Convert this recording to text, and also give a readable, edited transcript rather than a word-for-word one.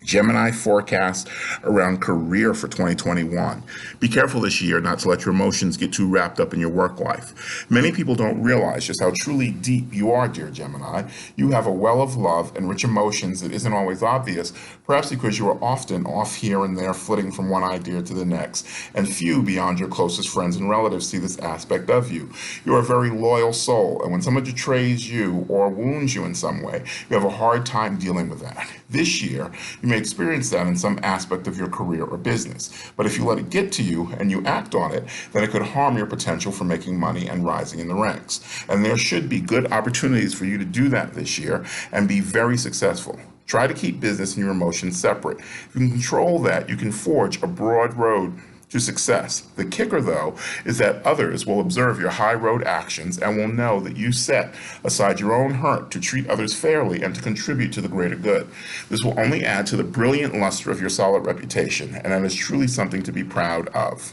Gemini forecast around career for 2021. Be careful this year not to let your emotions get too wrapped up in your work life. Many people don't realize just how truly deep you are, dear Gemini. You have a well of love and rich emotions that isn't always obvious, perhaps because you are often off here and there flitting from one idea to the next, and few beyond your closest friends and relatives see this aspect of you. You are a very loyal soul, and when someone betrays you or wounds you in some way, you have a hard time dealing with that. This year, you may experience that in some aspect of your career or business. But if you let it get to you and you act on it, then it could harm your potential for making money and rising in the ranks. And there should be good opportunities for you to do that this year and be very successful. Try to keep business and your emotions separate. If you can control that, you can forge a broad road to success. The kicker, though, is that others will observe your high road actions and will know that you set aside your own hurt to treat others fairly and to contribute to the greater good. This will only add to the brilliant luster of your solid reputation, and that is truly something to be proud of.